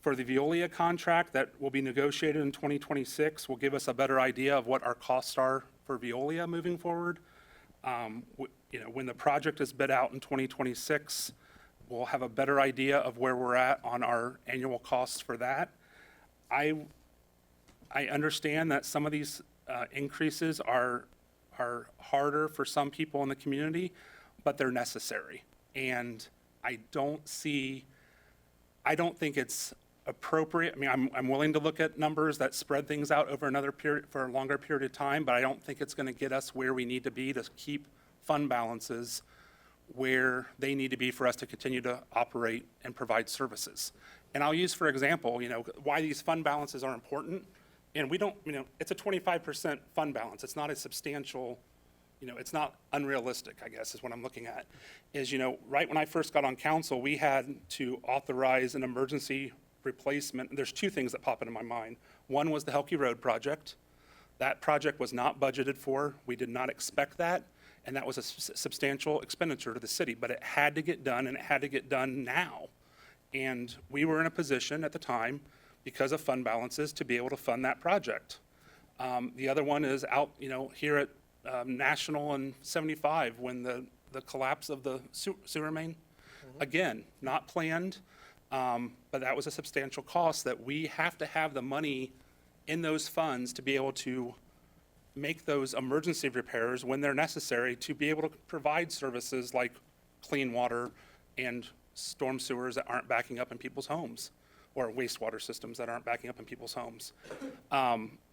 for the Veolia contract that will be negotiated in 2026 will give us a better idea of what our costs are for Veolia moving forward. You know, when the project is bid out in 2026, we'll have a better idea of where we're at on our annual costs for that. I understand that some of these increases are harder for some people in the community, but they're necessary. And I don't think it's appropriate. I mean, I'm willing to look at numbers that spread things out over another period, for a longer period of time, but I don't think it's going to get us where we need to be to keep fund balances where they need to be for us to continue to operate and provide services. And I'll use, for example, you know, why these fund balances are important. And we don't, you know, it's a 25% fund balance. It's not a substantial, you know, it's not unrealistic, I guess, is what I'm looking at. Is, you know, right when I first got on council, we had to authorize an emergency replacement. There's two things that pop into my mind. One was the Helke Road project. That project was not budgeted for. We did not expect that. And that was a substantial expenditure to the city, but it had to get done, and it had to get done now. And we were in a position at the time, because of fund balances, to be able to fund that project. The other one is out, you know, here at National and 75, when the collapse of the sewer main. Again, not planned, but that was a substantial cost that we have to have the money in those funds to be able to make those emergency repairs when they're necessary to be able to provide services like clean water and storm sewers that aren't backing up in people's homes, or wastewater systems that aren't backing up in people's homes.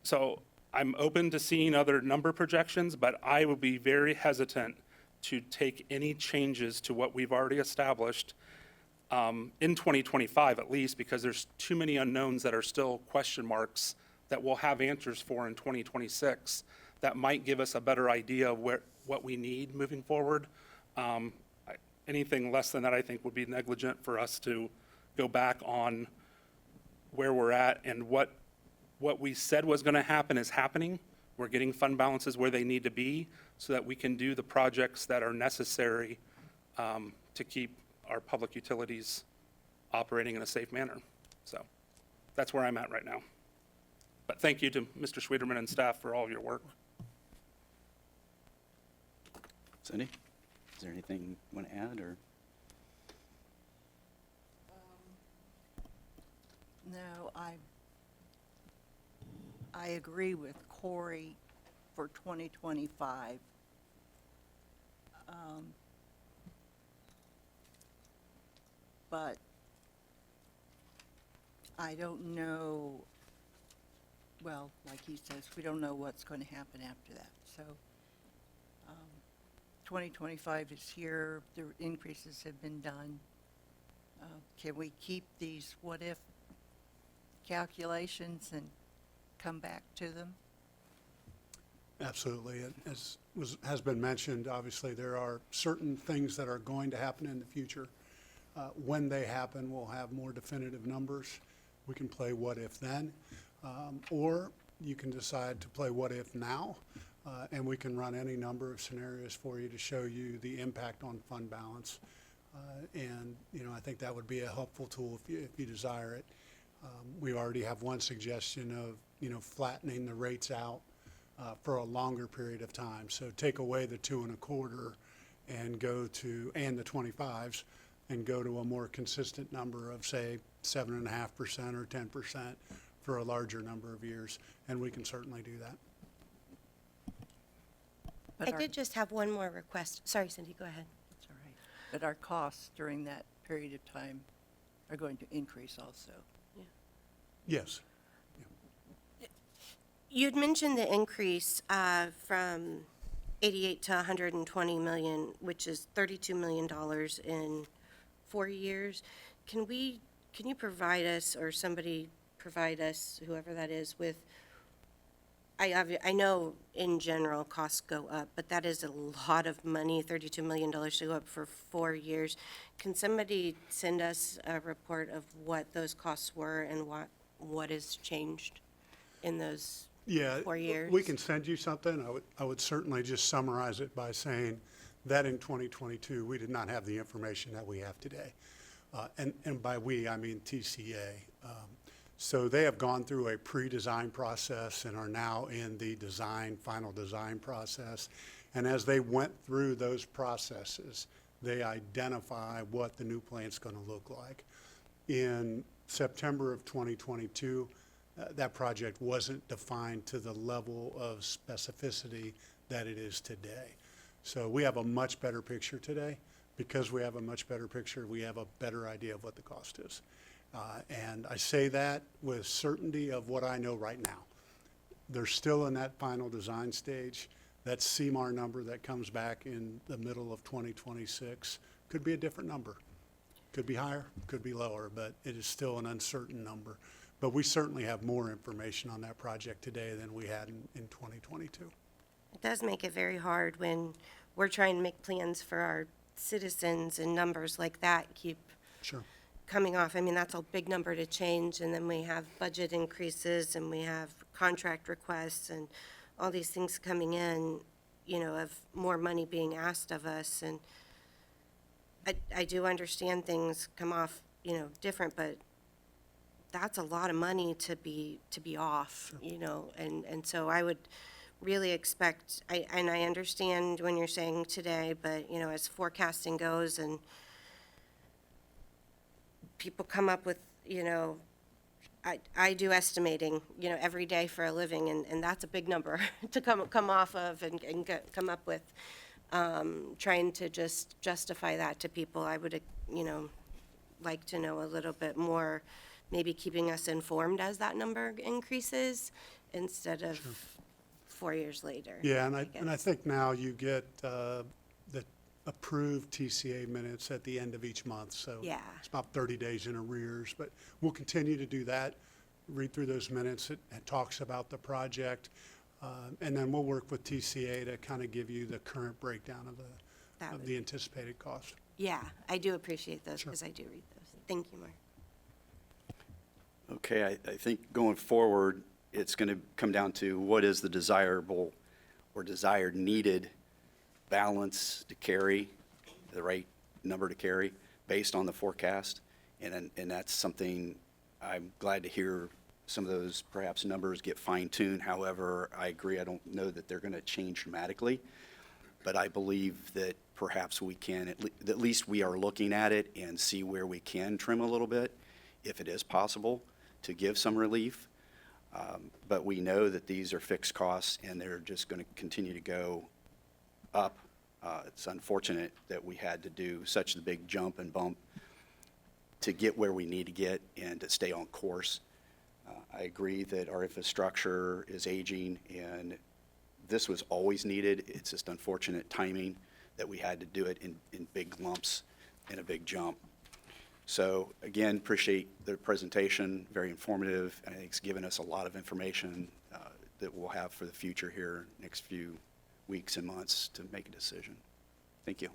So I'm open to seeing other number projections, but I would be very hesitant to take any changes to what we've already established in 2025 at least, because there's too many unknowns that are still question marks that we'll have answers for in 2026 that might give us a better idea of what we need moving forward. Anything less than that, I think, would be negligent for us to go back on where we're at, and what we said was going to happen is happening. We're getting fund balances where they need to be so that we can do the projects that are necessary to keep our public utilities operating in a safe manner. So that's where I'm at right now. But thank you to Mr. Schwederman and staff for all of your work. Cindy, is there anything you want to add, or? No, I agree with Corey for 2025. But I don't know, well, like he says, we don't know what's going to happen after that. So 2025 is here, the increases have been done. Can we keep these what-if calculations and come back to them? Absolutely. Has been mentioned, obviously, there are certain things that are going to happen in the future. When they happen, we'll have more definitive numbers. We can play what if then, or you can decide to play what if now, and we can run any number of scenarios for you to show you the impact on fund balance. And, I think that would be a helpful tool if you desire it. We already have one suggestion of, flattening the rates out for a longer period of time. So take away the 2.25 and and the 25s and go to a more consistent number of, say, 7.5% or 10% for a larger number of years. And we can certainly do that. But I our- did just have one more request. Sorry, Cindy, go ahead. That's all right. But our costs during that period of time are going to increase also. Yes. You'd mentioned the increase from 88 to 120 million, which is $32 million in 4 years. Can you provide us, or somebody provide us, whoever that is, with, I know in general costs go up, but that is a lot of money, $32 million to go up for 4 years. Can somebody send us a report of what those costs were and what has changed in those Yeah. 4 years? We can send you something. I would certainly just summarize it by saying that in 2022, we did not have the information that we have today. And by we, I mean TCA. So they have gone through a pre-design process and are now in the final design process. And as they went through those processes, they identify what the new plant's going to look like. In September of 2022, that project wasn't defined to the level of specificity that it is today. So we have a much better picture today. Because we have a much better picture, we have a better idea of what the cost is. And I say that with certainty of what I know right now. They're still in that final design stage. That CMAR number that comes back in the middle of 2026 could be a different number. Could be higher, could be lower, but it is still an uncertain number. But we certainly have more information on that project today than we had in 2022. It does make it very hard when we're trying to make plans for our citizens, and numbers like that keep Sure. coming off. I mean, that's a big number to change, and then we have budget increases, and we have contract requests, and all these things coming in, of more money being asked of us. And I do understand things come off, different, but that's a lot of money to be off, and so I would really expect, and I understand when you're saying today, but, as forecasting goes and people come up with, I do estimating, every day for a living, and that's a big number to come off of and come up with, trying to just justify that to people. I would, like to know a little bit more, maybe keeping us informed as that number increases instead of 4 years later. Yeah, and I guess. think now you get the approved TCA minutes at the end of each month, so Yeah. it's about 30 days in arrears, but we'll continue to do that, read through those minutes. It talks about the project, and then we'll work with TCA to kind of give you the current breakdown That of would- the anticipated cost. Yeah, I do appreciate those, Sure. because I do read those. Thank you, Mark. Okay, I think going forward, it's going to come down to what is the desirable or desired needed balance to carry, the right number to carry, based on the forecast. And that's something I'm glad to hear some of those perhaps numbers get fine-tuned. However, I agree, I don't know that they're going to change dramatically. But I believe that perhaps we can, at least we are looking at it and see where we can trim a little bit, if it is possible, to give some relief. But we know that these are fixed costs, and they're just going to continue to go up. It's unfortunate that we had to do such a big jump and bump to get where we need to get and to stay on course. I agree that our infrastructure is aging, and this was always needed. It's just unfortunate timing that we had to do it in big lumps and a big jump. So again, appreciate the presentation, very informative, and I think it's given us a lot of information that we'll have for the future here, next few weeks and months to make a decision. Thank you.